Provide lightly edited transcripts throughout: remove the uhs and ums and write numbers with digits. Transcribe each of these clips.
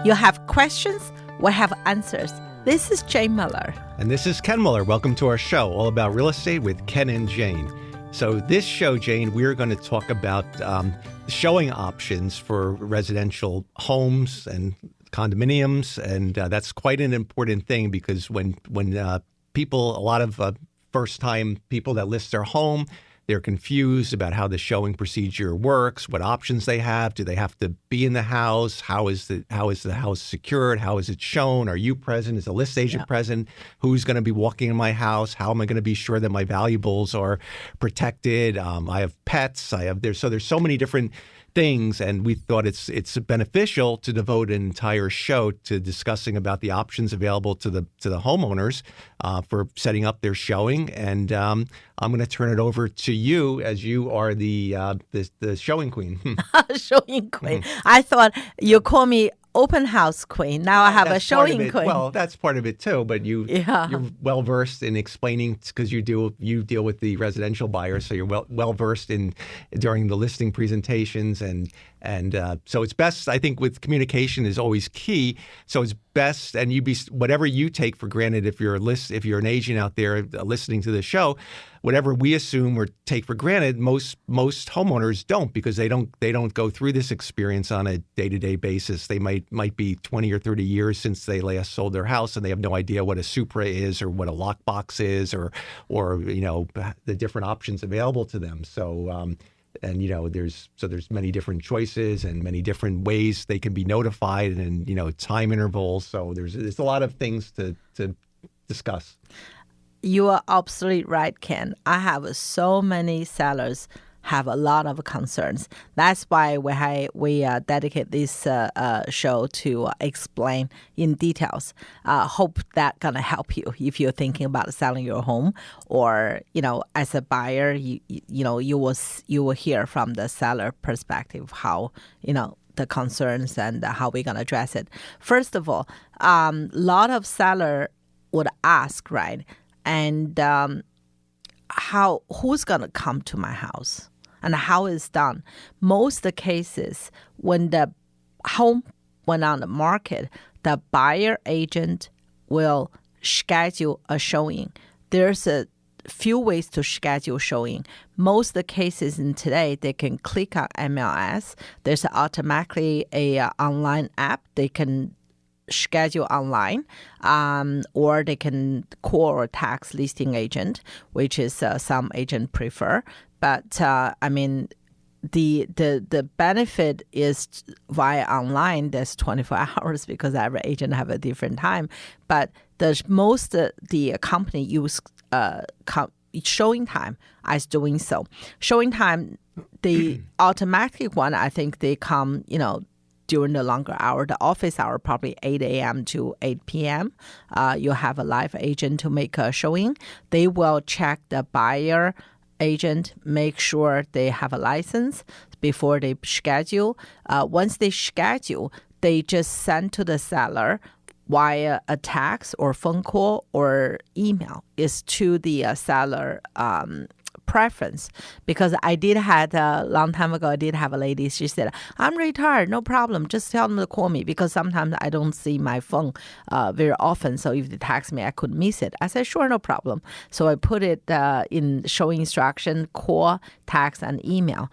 You have questions, we have answers. This is Jane Miller. And this is Ken Miller. Welcome to our show, all about real estate with Ken and Jane. So this show, Jane, we're going to talk about showing options for residential homes and condominiums. And that's quite an important thing because when people, a lot of first-time people that list their home, they're confused about how the showing procedure works, what options they have. Do they have to be in the house? How is the house secured? How is it shown? Are you present? Is the list agent present? Who's going to be walking in my house? How am I going to be sure that my valuables are protected? I have pets. There's so many different things, and we thought it's beneficial to devote an entire show to discussing about the options available to the homeowners for setting up their showing. And I'm going to turn it over to you, as you are the showing queen. Showing queen. I thought you call me open house queen. Now I have a showing queen. Well, that's part of it too. But you're well versed in explaining, because you deal with the residential buyers, so you're well versed in during the listing presentations, and so it's best. I think with communication is always key. So it's best, and whatever you take for granted if you're an agent out there listening to the show. Whatever we assume or take for granted, most homeowners don't, because they don't go through this experience on a day-to-day basis. They might be 20 or 30 years since they last sold their house, and they have no idea what a Supra is or what a lockbox is or the different options available to them. So there's many different choices and many different ways they can be notified, and time intervals. So there's a lot of things to discuss. You are absolutely right, Ken. I have so many sellers have a lot of concerns. That's why we dedicate this show to explain in details. Hope that gonna help you if you're thinking about selling your home, or as a buyer, you will hear from the seller perspective how the concerns and how we're gonna address it. First of all, a lot of seller would ask, right? And who's going to come to my house and how it's done? Most of the cases, when the home went on the market, the buyer agent will schedule a showing. There's a few ways to schedule showing. Most of the cases in today, they can click on MLS. There's automatically a online app. They can schedule online, or they can call or text listing agent, which is some agent prefer. But the benefit is via online. There's 24 hours because every agent have a different time. But the company use showing time as doing so. Showing time, the automatic one, I think they come during the longer hour, the office hour, probably 8 a.m. to 8 p.m. You have a live agent to make a showing. They will check the buyer agent, make sure they have a license before they schedule. Once they schedule, they just send to the seller via a text or phone call or email. Is to the seller preference. Because I did have a long time ago, I did have a lady, she said, I'm retired, no problem, just tell them to call me, because sometimes I don't see my phone very often, so if they text me, I could miss it. I said, sure, no problem. So I put it in showing instruction, call, text, and email.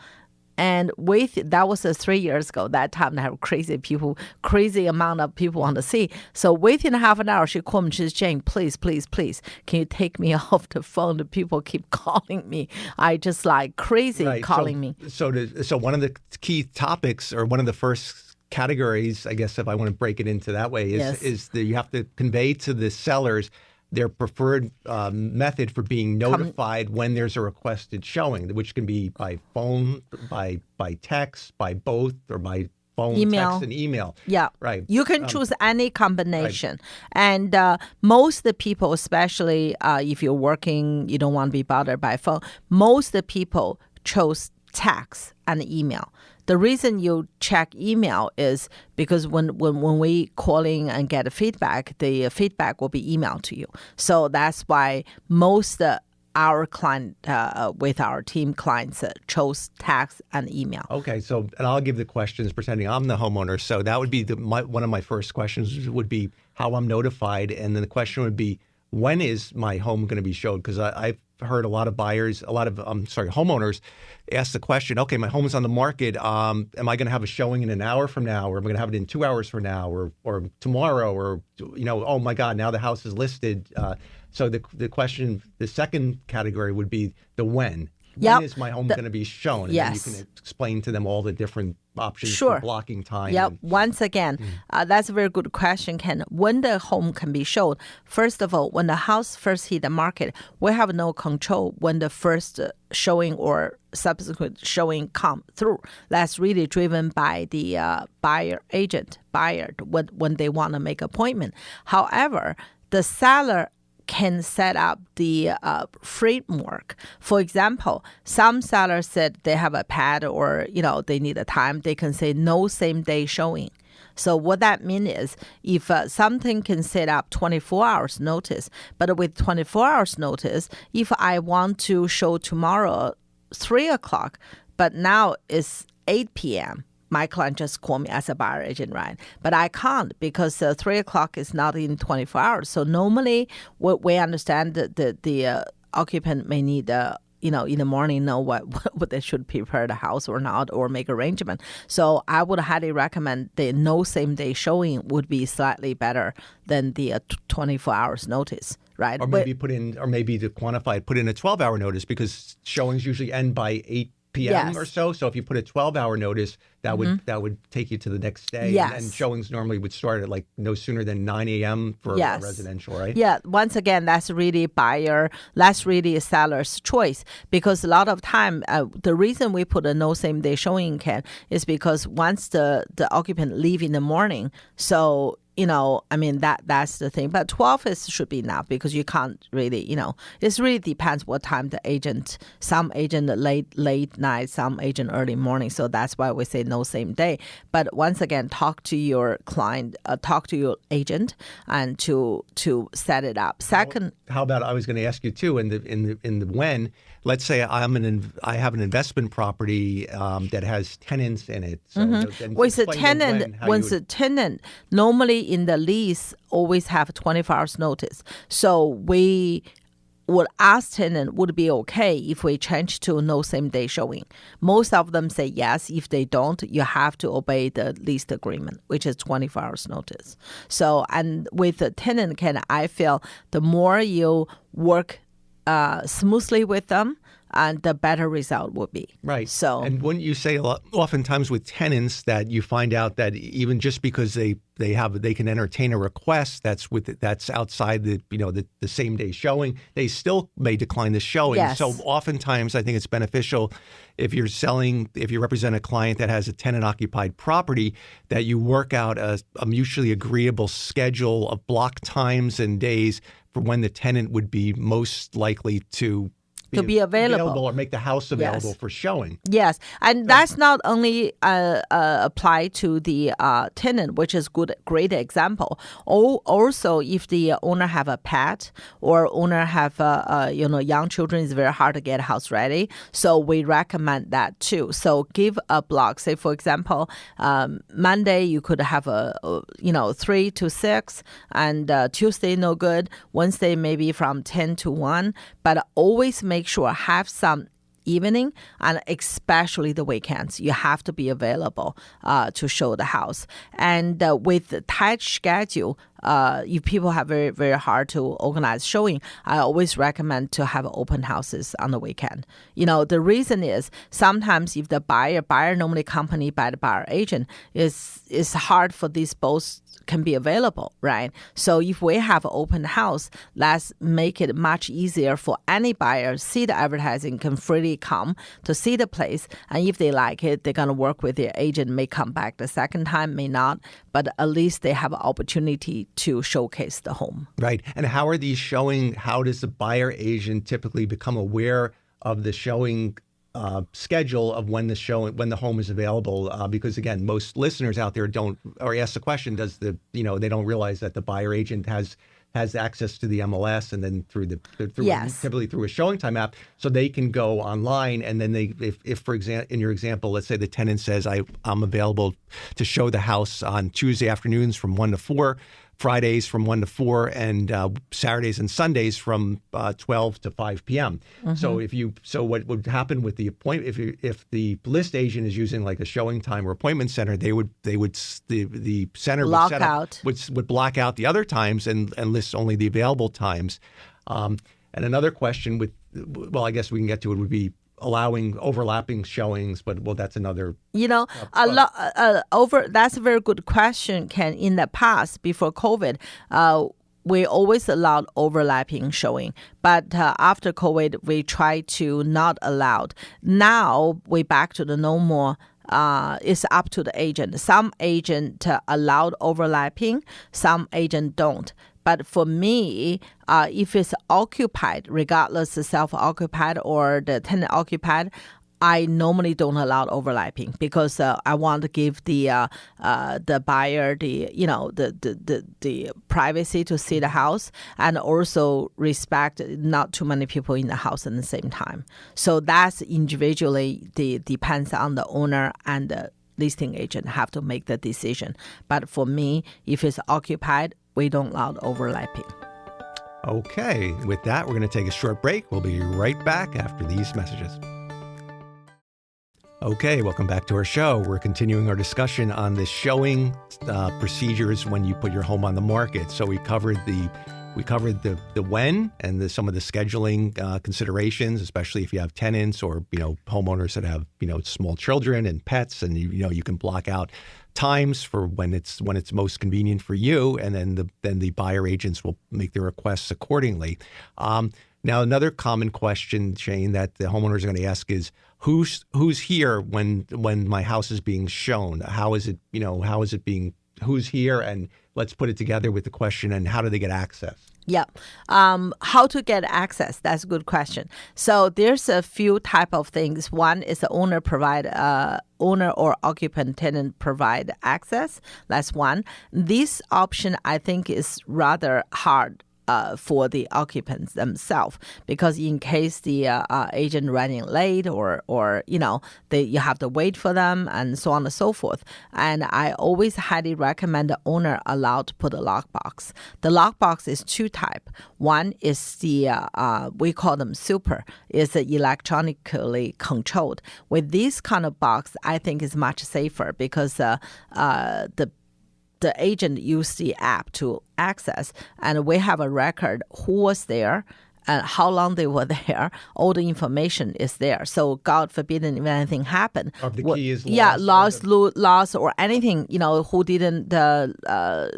And that was 3 years ago. That time they have crazy amount of people want to see. So within half an hour, she called me. She says, Jane, please, can you take me off the phone? The people keep calling me. I just like crazy calling me. So one of the key topics, or one of the first categories, I guess, if I want to break it into that way, is that you have to convey to the sellers their preferred method for being notified when there's a requested showing, which can be by phone, by text, by both, or by phone, text, and email. Yeah. Right. You can choose any combination. Right. And most of the people, especially if you're working, you don't want to be bothered by phone, most of the people chose text and email. The reason you check email is because when we calling and get a feedback, the feedback will be emailed to you. So that's why most our client, with our team clients, chose text and email. Okay, so and I'll give the questions pretending I'm the homeowner. So that would be one of my first questions would be how I'm notified, and then the question would be when is my home going to be showed? Because I've heard a lot of homeowners ask the question, okay, my home is on the market. Am I going to have a showing in an hour from now, or am I going to have it in 2 hours from now, or tomorrow, or oh my God, now the house is listed. So the question, the second category would be the when. Yep. When is my home going to be shown? And yes. then you can explain to them all the different options Sure. for blocking time. Yep. Once again, that's a very good question, Ken. When the home can be shown, first of all, when the house first hit the market, we have no control when the first showing or subsequent showing come through. That's really driven by the buyer when they want to make appointment. However, the seller can set up the framework. For example, some sellers said they have a pad or, they need a time. They can say no same day showing. So what that means is if something can set up 24 hours notice, but with 24 hours notice, if I want to show tomorrow 3 o'clock, but now it's 8 p.m., my client just called me as a buyer agent, right? But I can't because 3 o'clock is not in 24 hours. So normally we understand that the occupant may need in the morning know what they should prepare the house or not, or make arrangement. So I would highly recommend the no same day showing would be slightly better than the 24 hours notice. Right. Or maybe to quantify it, put in a 12-hour notice because showings usually end by 8 p.m. Yes. or so. So if you put a 12-hour notice, that would take you to the next day. Yes. And showings normally would start at like no sooner than 9 a.m. for a residential, right? Yeah. Once again, that's really a seller's choice, because a lot of time, the reason we put a no same day showing, Ken, is because once the occupant leave in the morning, so that's the thing. But 12 should be enough because you can't really, it really depends what time the agent, some agent late night, some agent early morning. So that's why we say no same day. But once again, talk to your client, talk to your agent and to set it up. Second. How about, I was going to ask you too, in the when, let's say I have an investment property that has tenants in it. So With a tenant, normally in the lease always have 24 hours notice. So we would ask tenant would be okay if we change to no same day showing. Most of them say yes. If they don't, you have to obey the lease agreement, which is 24 hours notice. So, and with the tenant, I feel the more you work smoothly with them, and the better result will be. Right. So, and wouldn't you say oftentimes with tenants that you find out that even just because they can entertain a request that's outside the same day showing, they still may decline the showing. Yes. So oftentimes I think it's beneficial if you represent a client that has a tenant occupied property, that you work out a mutually agreeable schedule of block times and days for when the tenant would be most likely to be available or make the house available for showing. Yes, and that's not only apply to the tenant, which is great example. Also, if the owner have a pet or owner have young children, it's very hard to get house ready. So we recommend that too. So give a block. Say for example, Monday you could have 3 to 6, and Tuesday no good. Wednesday maybe from 10 to 1, but always make sure have some evening, and especially the weekends, you have to be available to show the house. And with the tight schedule, if people have very, very hard to organize showing, I always recommend to have open houses on the weekend. The reason is sometimes if the buyer normally accompanied by the buyer agent, is hard for these both can be available, right? So if we have an open house, let's make it much easier for any buyer see the advertising, can freely come to see the place. And if they like it, they're going to work with their agent, may come back the second time, may not, but at least they have an opportunity to showcase the home. Right. And how are these showing? How does the buyer agent typically become aware of the showing schedule of when the home is available? Because again, most listeners out there don't, or ask the question, they don't realize that the buyer agent has has access to the MLS and then through Yes. typically through a showing time app, so they can go online and then if for example, in your example, let's say the tenant says I'm available to show the house on Tuesday afternoons from 1 to 4, Fridays from 1 to 4, and Saturdays and Sundays from 12 to 5 p.m. So what would happen with the appointment, if the list agent is using like a showing time or appointment center, the center Block would set up, out. would block out the other times and list only the available times. And another question I guess we can get to it, would be allowing overlapping showings, but that's another. That's a very good question, Ken. In the past, before COVID, we always allowed overlapping showing, but after COVID, we try to not allow. Now we back to the no more. It's up to the agent. Some agent allowed overlapping, some agent don't. But for me, if it's occupied, regardless of self-occupied or the tenant occupied, I normally don't allow overlapping because I want to give the buyer the privacy to see the house, and also respect not too many people in the house at the same time. So that's individually depends on the owner and the listing agent have to make the decision. But for me, if it's occupied, we don't allow overlapping. Okay, with that, we're going to take a short break. We'll be right back after these messages. Okay, welcome back to our show. We're continuing our discussion on the showing procedures when you put your home on the market. So we covered the when and some of the scheduling considerations, especially if you have tenants or homeowners that have small children and pets, and you can block out times for when it's most convenient for you, and then the buyer agents will make their requests accordingly. Now, another common question, Shane, that the homeowners are going to ask is who's here when my house is being shown? How is it being? Who's here? And let's put it together with the question, and how do they get access? Yeah. How to get access? That's a good question. So there's a few type of things. One is the owner or occupant tenant provide access. That's one. This option, I think, is rather hard for the occupants themselves, because in case the agent running late or you have to wait for them and so on and so forth. And I always highly recommend the owner allowed to put a lockbox. The lockbox is two type. One is the we call them super, is electronically controlled. With this kind of box, I think is much safer because the agent used the app to access, and we have a record who was there and how long they were there. All the information is there. So God forbid if anything happened. Or if the key is lost. Lost or anything, who didn't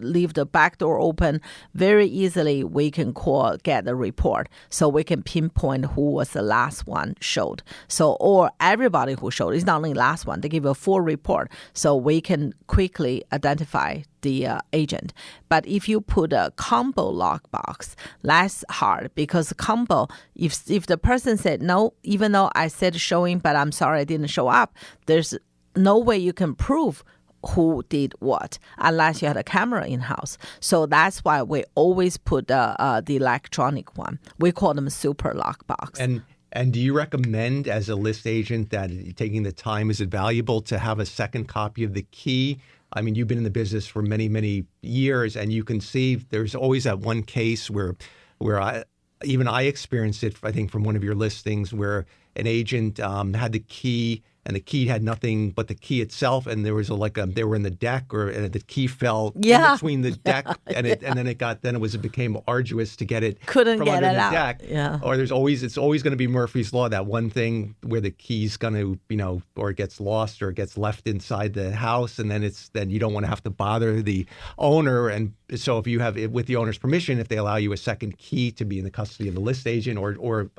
leave the back door open, very easily we can get a report. So we can pinpoint who was the last one showed. So, or everybody who showed, it's not only last one, they give a full report. So we can quickly identify the agent. But if you put a combo lockbox, that's hard, because combo, if the person said no, even though I said showing, but I'm sorry I didn't show up, there's no way you can prove who did what unless you had a camera in house. So that's why we always put the electronic one. We call them super lockbox. And do you recommend, as a list agent, that taking the time, is it valuable to have a second copy of the key? I mean, you've been in the business for many, many years, and you can see there's always that one case where I experienced it, I think, from one of your listings, where an agent had the key, and the key had nothing but the key itself, and there was they were in the deck, and the key fell in between the deck, and then it became arduous to get it from under the deck. Yeah. Or it's always going to be Murphy's Law, that one thing where the key's going to or it gets lost or it gets left inside the house, and then you don't want to have to bother the owner. And so if you have, with the owner's permission, if they allow you a second key to be in the custody of the list agent, or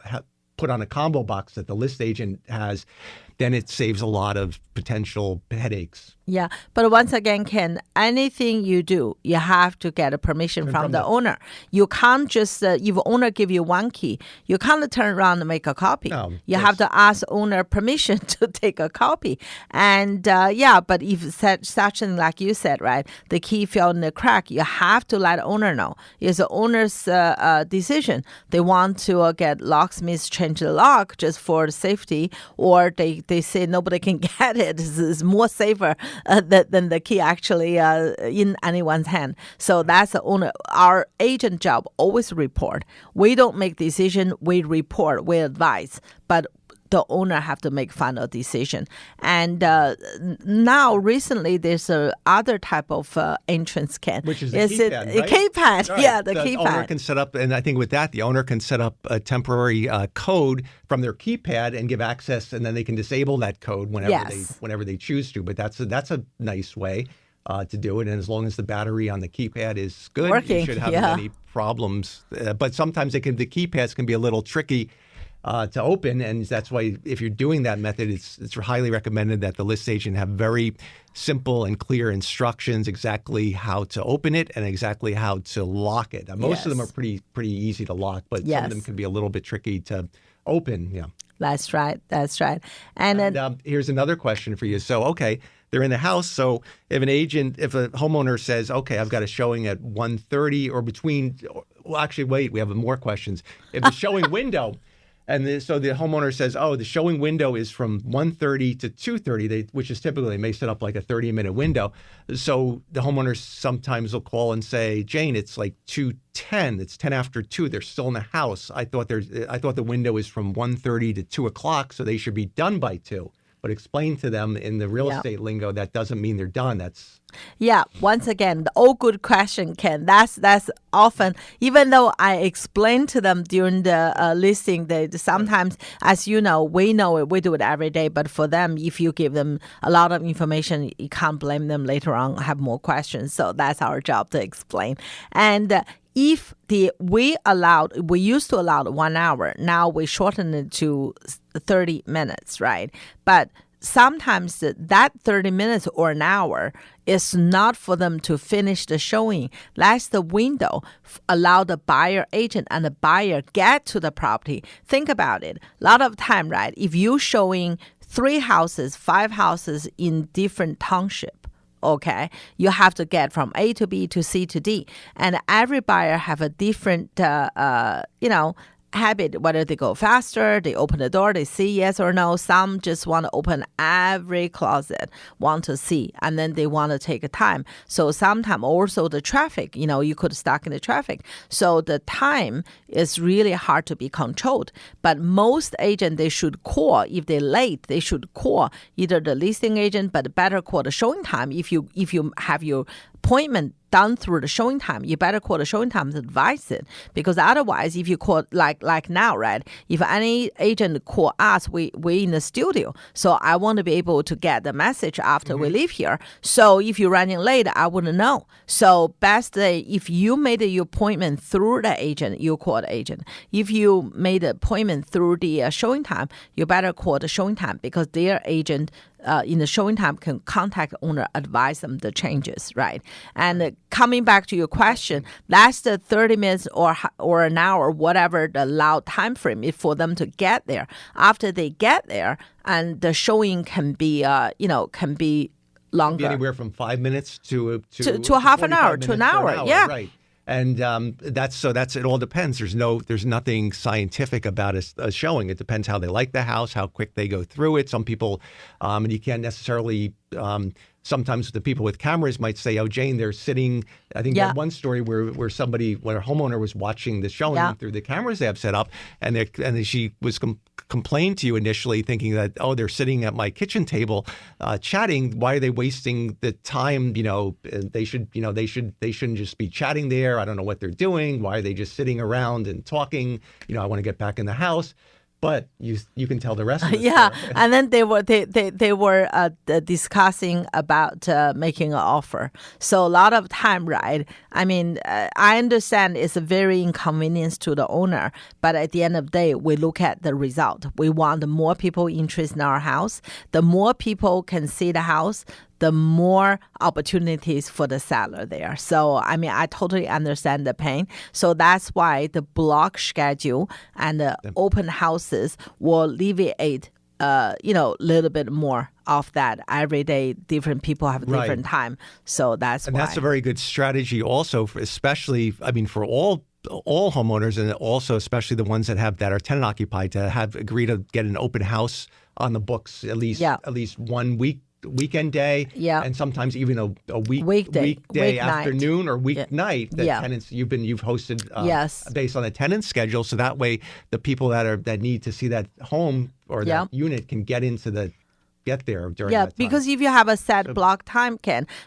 put on a combo box that the list agent has, then it saves a lot of potential headaches. Yeah, but once again, Ken, anything you do, you have to get a permission from the owner. You can't just, if owner give you one key, you can't turn around and make a copy. No, you have to ask owner permission to take a copy. And but if such thing like you said, right, the key fell in the crack, you have to let owner know. It's the owner's decision. They want to get locksmiths change the lock just for safety, or they say nobody can get it. It's more safer than the key actually in anyone's hand. So that's the owner. Our agent job always report. We don't make decision. We report. We advise. But the owner have to make final decision. And now recently there's a other type of entrance, Ken. Which is the keypad, right? A keypad, right. Yeah, the keypad. Owner can set up, and I think with that, the owner can set up a temporary code from their keypad and give access, and then they can disable that code whenever they choose to. But that's a nice way to do it. And as long as the battery on the keypad is good, working, you should have any problems. But sometimes the keypads can be a little tricky to open, and that's why if you're doing that method, it's highly recommended that the list agent have very simple and clear instructions exactly how to open it and exactly how to lock it. Most of them are pretty easy to lock, but some of them can be a little bit tricky to open. Yeah, that's right. And then here's another question for you. So, okay, they're in the house. So if a homeowner says, okay, I've got a showing at 1:30 or between, well, actually, wait, we have more questions. If the showing window. And so the homeowner says, the showing window is from 1:30 to 2:30, which is typically, they may set up like a 30-minute window. So the homeowner sometimes will call and say, Jane, it's like 2:10. It's 10 after 2. They're still in the house. I thought the window is from 1:30 to 2 o'clock, so they should be done by 2. But explain to them in the real estate lingo, that doesn't mean they're done. Once again, the all good question, Ken. That's often, even though I explain to them during the listing, they sometimes, as you know it, we do it every day. But for them, if you give them a lot of information, you can't blame them later on, have more questions. So that's our job to explain. And if we used to allow 1 hour, now we shorten it to 30 minutes, right? But sometimes that 30 minutes or an hour is not for them to finish the showing. That's the window. Allow the buyer agent and the buyer get to the property. Think about it. A lot of time, right? If you're showing 3 houses, 5 houses in different township, okay, you have to get from A to B to C to D. And every buyer have a different, habit, whether they go faster, they open the door, they see yes or no. Some just want to open every closet, want to see, and then they want to take a time. So sometimes also the traffic, you could stuck in the traffic. So the time is really hard to be controlled. But most agents, they should call. If they're late, they should call either the listing agent, but better call the showing time. If you have your appointment done through the showing time, you better call the showing time to advise it, because otherwise, if you call like now, right? If any agent call us, we in the studio, so I want to be able to get the message after we leave here. So if you're running late, I wouldn't know. So best if you made your appointment through the agent, you call the agent. If you made an appointment through the showing time, you better call the showing time, because their agent in the showing time can contact owner, advise them the changes, right? And coming back to your question, that's the 30 minutes or an hour, whatever the allowed time frame is for them to get there. After they get there, and the showing can be longer. Can be anywhere from 5 minutes to a half an hour to an hour. Yeah. Right. And that's it all depends. There's nothing scientific about a showing. It depends how they like the house, how quick they go through it. Some people, and you can't necessarily, sometimes the people with cameras might say, oh, Jane, they're sitting. I think that one story where a homeowner was watching the showing through the cameras they have set up, and she was complained to you initially, thinking that, oh, they're sitting at my kitchen table chatting. Why are they wasting the time? They shouldn't just be chatting there. I don't know what they're doing. Why are they just sitting around and talking? I want to get back in the house. but you can tell the rest of the Yeah, story. and then they were discussing about making an offer. So a lot of time, right? I mean, I understand it's a very inconvenience to the owner, but at the end of the day, we look at the result. We want more people interested in our house. The more people can see the house, the more opportunities for the seller there. So, I mean, I totally understand the pain. So that's why the block schedule and the open houses will alleviate, a little bit more of that. Every day, different people have different time. So that's and why. that's a very good strategy also, especially, I mean, for all homeowners, and also especially the ones that are tenant occupied, to have agree to get an open house on the books at least 1 weekend day, and sometimes even a weekday afternoon or weeknight that tenants you've hosted based on a tenant schedule, so that way the people that need to see that home or that unit can get there during that time. Because if you have a set block time,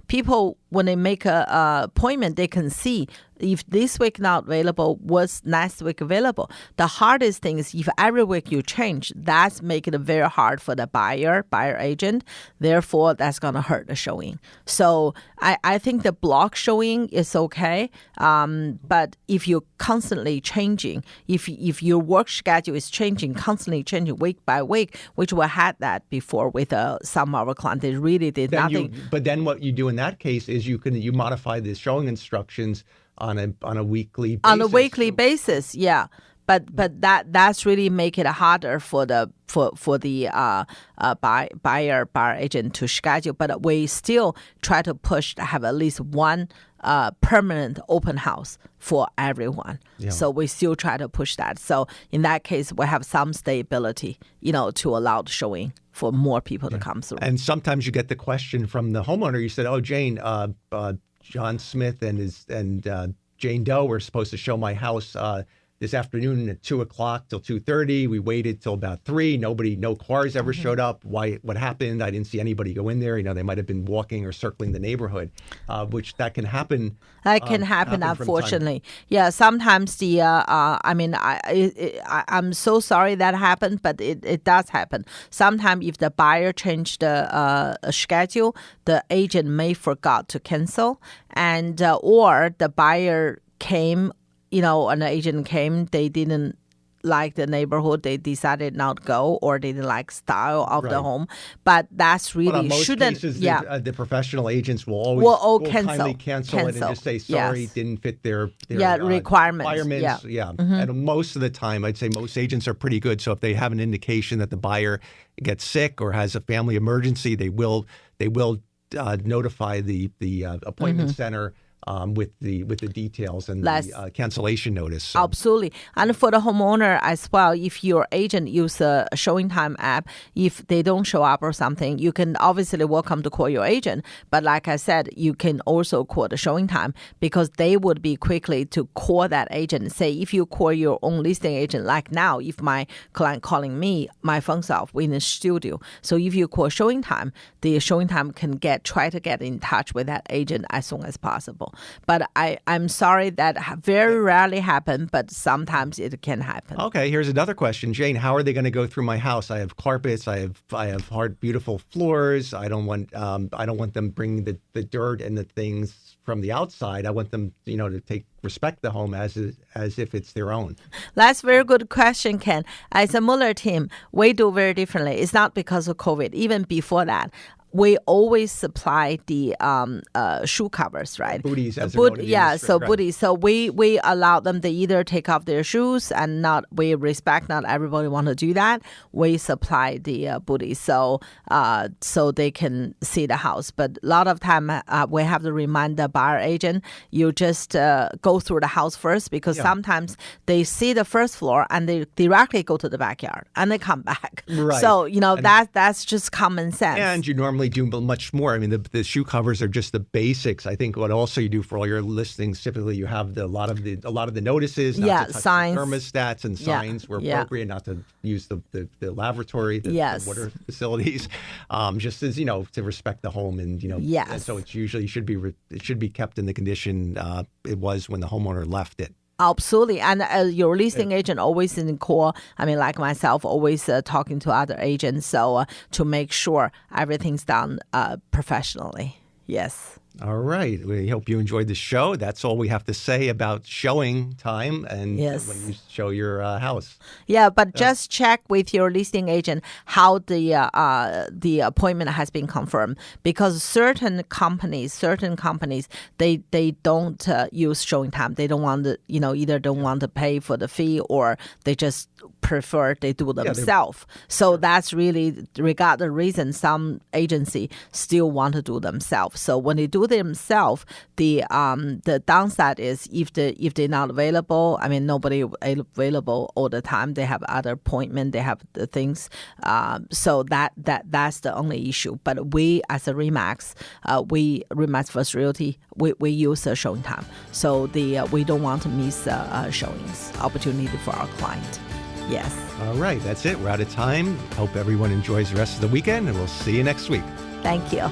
people when they make a appointment, they can see if this week not available, what's next week available. The hardest thing is if every week you change, that's making it very hard for the buyer agent. Therefore, that's going to hurt the showing. So I think the block showing is okay. But if you're constantly changing, if your work schedule is constantly changing week by week, which we had that before with some of our clients, they really did nothing. But then what you do in that case is you modify the showing instructions on a weekly basis. On a weekly basis, yeah. But that's really make it harder for the buyer agent to schedule. But we still try to push to have at least one permanent open house for everyone. Yeah. So we still try to push that. So in that case, we have some stability, to allow the showing for more people to come through. And sometimes you get the question from the homeowner. You said, "Oh, Jane, John Smith and Jane Doe were supposed to show my house this afternoon at 2:00 till 2:30. We waited till about 3. No cars ever showed up. What happened? I didn't see anybody go in there. They might have been walking or circling the neighborhood, which that can happen. That can happen, unfortunately. Yeah, sometimes I'm so sorry that happened, but it does happen. Sometimes if the buyer changed the schedule, the agent may forgot to cancel, and or the buyer came. An agent came, they didn't like the neighborhood, they decided not to go, or they didn't like style of the home. But that's really most shouldn't. Cases, the professional agents will always kindly cancel it and just say sorry, didn't fit their requirements. Yeah. And most of the time, I'd say most agents are pretty good. So if they have an indication that the buyer gets sick or has a family emergency, they will notify the appointment center. With the details and the cancellation notice. So. Absolutely. And for the homeowner as well, if your agent use a showing time app, if they don't show up or something, you can obviously welcome to call your agent. But like I said, you can also call the showing time because they would be quickly to call that agent. Say if you call your own listing agent, like now, if my client calling me, my phone's off, we're in the studio. So if you call showing time, the showing time can try to get in touch with that agent as soon as possible. But I'm sorry that very rarely happen, but sometimes it can happen. Okay, here's another question, Jane. How are they going to go through my house? I have carpets. I have hard, beautiful floors. I don't want them bringing the dirt and the things from the outside. I want them, to respect the home as if it's their own. That's a very good question, Ken. As a Mueller team, we do very differently. It's not because of COVID. Even before that, we always supply the shoe covers, right? Booties, as booties. So we allow them to either take off their shoes and we respect not everybody want to do that. We supply the booties so they can see the house. But a lot of time we have to remind the buyer agent, you just go through the house first because sometimes they see the first floor and they directly go to the backyard and they come back. Right. So, that's just common sense. And you normally do much more. I mean, the shoe covers are just the basics. I think what also you do for all your listings, typically you have a lot of the notices, not to touch signs, the thermostats and signs where appropriate, not to use the lavatory, the water facilities, just as to respect the home and and so it's usually it should be kept in the condition it was when the homeowner left it. Absolutely. And your listing agent always in call, I mean, like myself, always talking to other agents. So to make sure everything's done professionally. Yes. All right. We hope you enjoyed the show. That's all we have to say about showing time and when you show your house. Yeah, but just check with your listing agent how the appointment has been confirmed, because certain companies they don't use showing time. They don't want to, either don't want to pay for the fee, or they just prefer they do themselves. So that's really, regard the reason, some agency still want to do themselves. So when they do themselves, the downside is if they're not available, I mean, nobody available all the time. They have other appointment, they have the things. So that's the only issue. But we, as a RE/MAX, RE/MAX First Realty, we use a showing time. So we don't want to miss showings opportunity for our client. Yes. All right. That's it. We're out of time. Hope everyone enjoys the rest of the weekend, and we'll see you next week. Thank you.